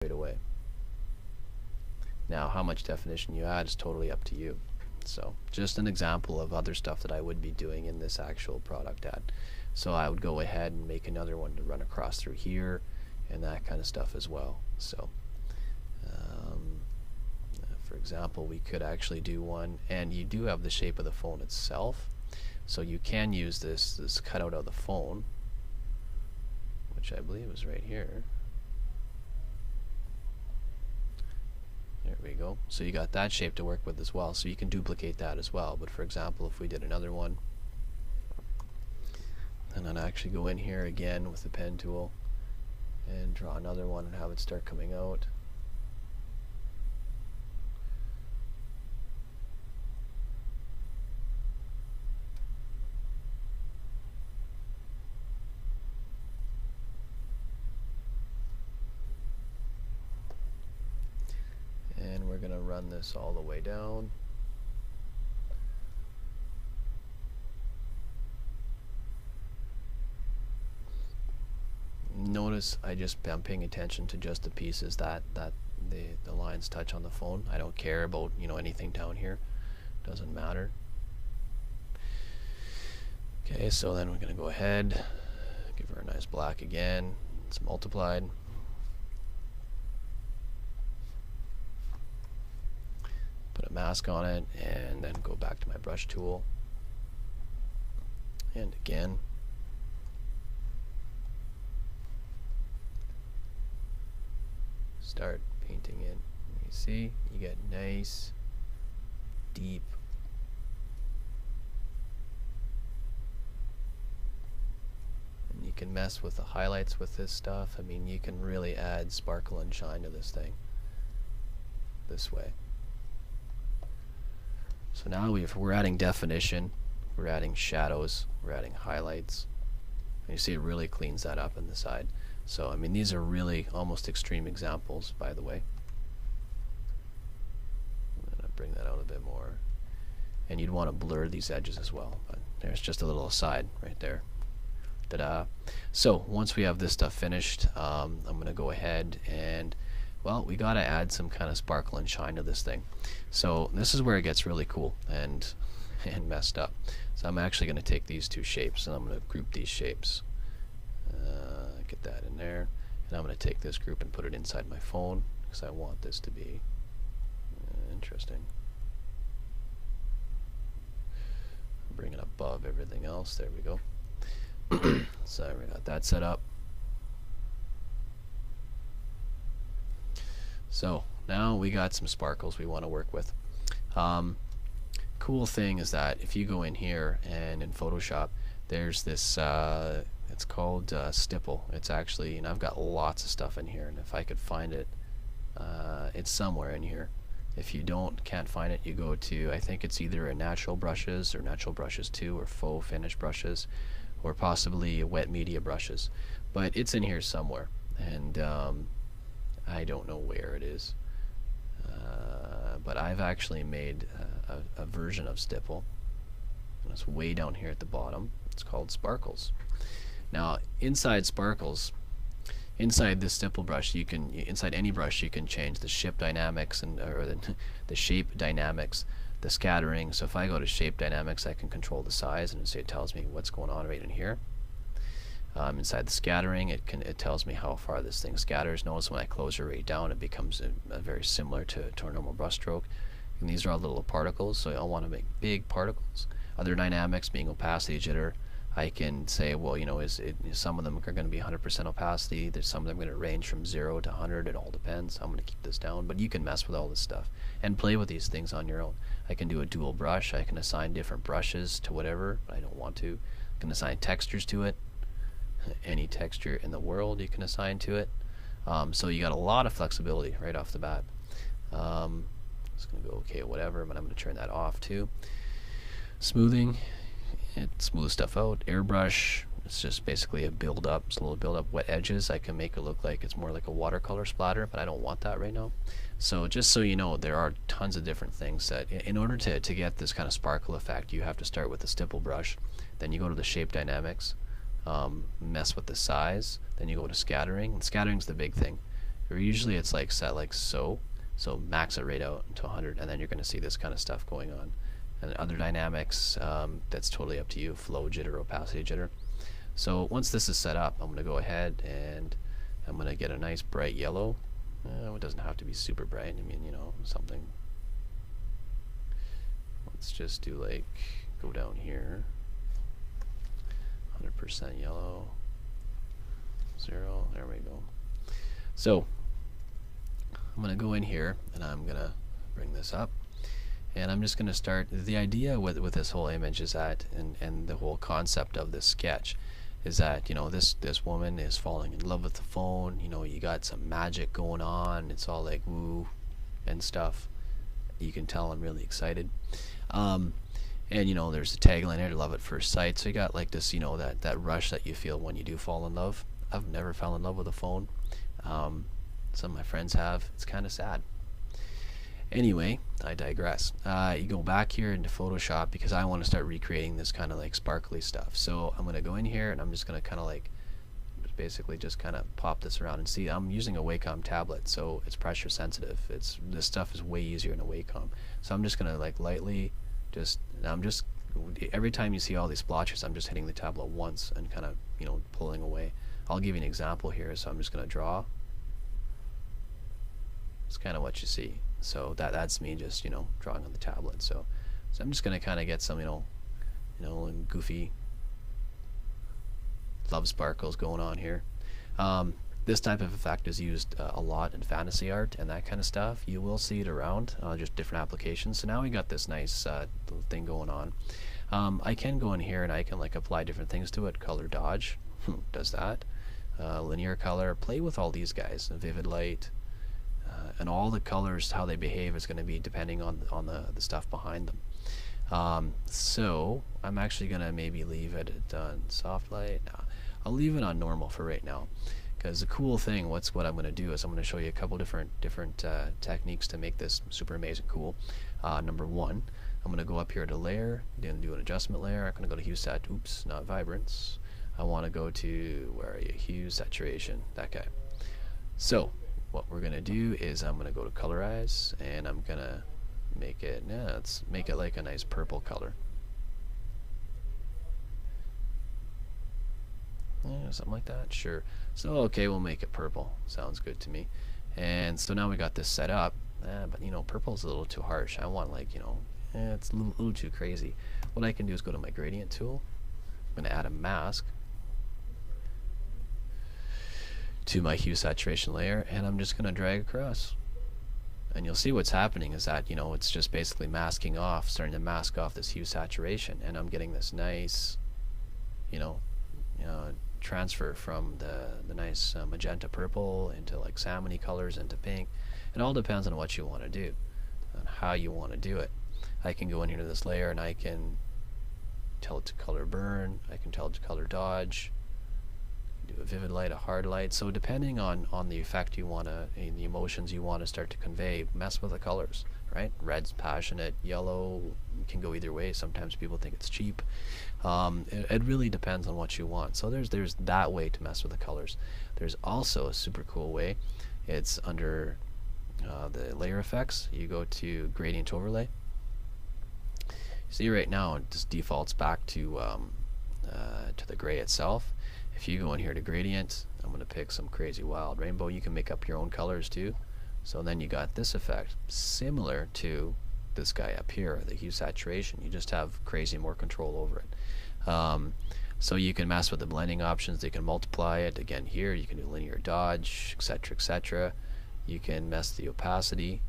straight away. Now, how much definition you add is totally up to you. So just an example of other stuff that I would be doing in this actual product ad. So I would go ahead and make another one to run across through here and that kind of stuff as well. So for example, we could actually do one, and you do have the shape of the phone itself, so you can use this cutout of the phone, which I believe is right here. There we go. So you got that shape to work with as well, so you can duplicate that as well. But for example, if we did another one, and then actually go in here again with the pen tool and draw another one and have it start coming out. And we're going to run this all the way down. Notice I'm paying attention to just the pieces that the lines touch on the phone. I don't care about anything down here. Doesn't matter. Okay, so then we're going to go ahead, give her a nice black again. It's multiplied. Put a mask on it, and then go back to my brush tool, and again start painting in. You see, you get nice deep and you can mess with the highlights with this stuff. I mean, you can really add sparkle and shine to this thing this way. So now we're adding definition, we're adding shadows, we're adding highlights. And you see it really cleans that up in the side. So I mean, these are really almost extreme examples, by the way. I'm going to bring that out a bit more. And you'd want to blur these edges as well. But there's just a little aside right there. Ta-da! So once we have this stuff finished, I'm going to go ahead and, well, we got to add some kind of sparkle and shine to this thing. So this is where it gets really cool and messed up. So I'm actually going to take these two shapes and I'm going to group these shapes. Get that in there, and I'm going to take this group and put it inside my phone because I want this to be interesting. Bring it above everything else. There we go. So we got that set up. So now we got some sparkles we want to work with. Cool thing is that if you go in here and in Photoshop, there's this it's called stipple. It's actually, and I've got lots of stuff in here, and if I could find it, it's somewhere in here. If you can't find it, you go to, I think it's either a natural brushes or natural brushes 2 or faux finish brushes, or possibly wet media brushes, but it's in here somewhere, and I don't know where it is, but I've actually made a version of stipple, and it's way down here at the bottom. It's called Sparkles. Now inside Sparkles, inside this stipple brush, inside any brush you can change the shape dynamics or the shape dynamics, the scattering. So if I go to shape dynamics, I can control the size, and it tells me what's going on right in here. Inside the scattering, it tells me how far this thing scatters. Notice when I close it right down, it becomes very similar to a normal brush stroke. And these are all little particles, so I want to make big particles. Other dynamics being opacity, jitter. I can say, well, some of them are going to be 100% opacity. There's some of them going to range from 0 to 100. It all depends. I'm going to keep this down, but you can mess with all this stuff and play with these things on your own. I can do a dual brush. I can assign different brushes to whatever, but I don't want to. I can assign textures to it. Any texture in the world you can assign to it. So you got a lot of flexibility right off the bat. Just going to go okay, whatever, but I'm going to turn that off too. Smoothing. It smooths stuff out. Airbrush, it's just basically a build up. It's a little build up. Wet edges, I can make it look like it's more like a watercolor splatter, but I don't want that right now. So just so you know, there are tons of different things that in order to get this kind of sparkle effect, you have to start with the stipple brush, then you go to the shape dynamics, mess with the size, then you go to scattering, and scattering's the big thing. Or usually it's like set like so. So max it right out to 100, and then you're going to see this kind of stuff going on. And other dynamics, that's totally up to you. Flow jitter, opacity jitter. So once this is set up, I'm going to go ahead and I'm going to get a nice bright yellow. It doesn't have to be super bright. I mean, you know, something. Let's just do like, go down here. 100% yellow. 0. There we go. So I'm going to go in here and I'm going to bring this up. And I'm just going to start. The idea with this whole image is that, and the whole concept of this sketch is that, you know, this woman is falling in love with the phone. You know, you got some magic going on. It's all like woo and stuff. You can tell I'm really excited. And you know, there's a tagline here, love at first sight. So you got like this, you know, that rush that you feel when you do fall in love. I've never fell in love with a phone. Some of my friends have. It's kind of sad. Anyway, I digress. You go back here into Photoshop because I want to start recreating this kind of like sparkly stuff. So I'm going to go in here and I'm just going to kind of like basically just kind of pop this around and see. I'm using a Wacom tablet, so it's pressure sensitive. This stuff is way easier in a Wacom. So I'm just going to like lightly every time you see all these splotches, I'm just hitting the tablet once and kind of, you know, pulling away. I'll give you an example here. So I'm just going to draw. It's kind of what you see. So that's me just, you know, drawing on the tablet. So I'm just going to kind of get some, you know, goofy love sparkles going on here. This type of effect is used a lot in fantasy art and that kind of stuff. You will see it around, just different applications. So now we got this nice little thing going on. I can go in here and I can like apply different things to it. Color dodge does that. Linear color, play with all these guys. Vivid light. And all the colors, how they behave is going to be depending on the stuff behind them. So I'm actually going to maybe leave it on soft light. No, I'll leave it on normal for right now, because the cool thing, what I'm going to do is I'm going to show you a couple different techniques to make this super amazing cool. Number one, I'm going to go up here to layer, then do an adjustment layer. I'm going to go to hue sat. Oops, not vibrance. I want to go to, where are you? Hue saturation. That guy. So what we're going to do is I'm going to go to colorize and I'm going to make it, let's make it like a nice purple color. Something like that, sure. So okay, we'll make it purple. Sounds good to me. And so now we got this set up, but you know, purple's a little too harsh. I want like, you know, it's a little too crazy. What I can do is go to my gradient tool. I'm going to add a mask to my hue saturation layer, and I'm just going to drag across. And you'll see what's happening is that, you know, it's just basically masking off, starting to mask off this hue saturation, and I'm getting this nice, you know, transfer from the nice magenta purple into like salmony colors into pink. It all depends on what you want to do and how you want to do it. I can go in here to this layer and I can tell it to color burn, I can tell it to color dodge, do a vivid light, a hard light. So depending on the effect you want to, the emotions you want to start to convey, mess with the colors, right? Red's passionate, yellow can go either way. Sometimes people think it's cheap. It really depends on what you want. So there's that way to mess with the colors. There's also a super cool way. It's under the layer effects. You go to gradient overlay. See right now it just defaults back to the gray itself. If you go in here to gradient, I'm going to pick some crazy wild rainbow. You can make up your own colors too. So then you got this effect, similar to this guy up here, the hue saturation. You just have crazy more control over it. So you can mess with the blending options. You can multiply it. Again, here you can do linear dodge, etc., etc. You can mess the opacity.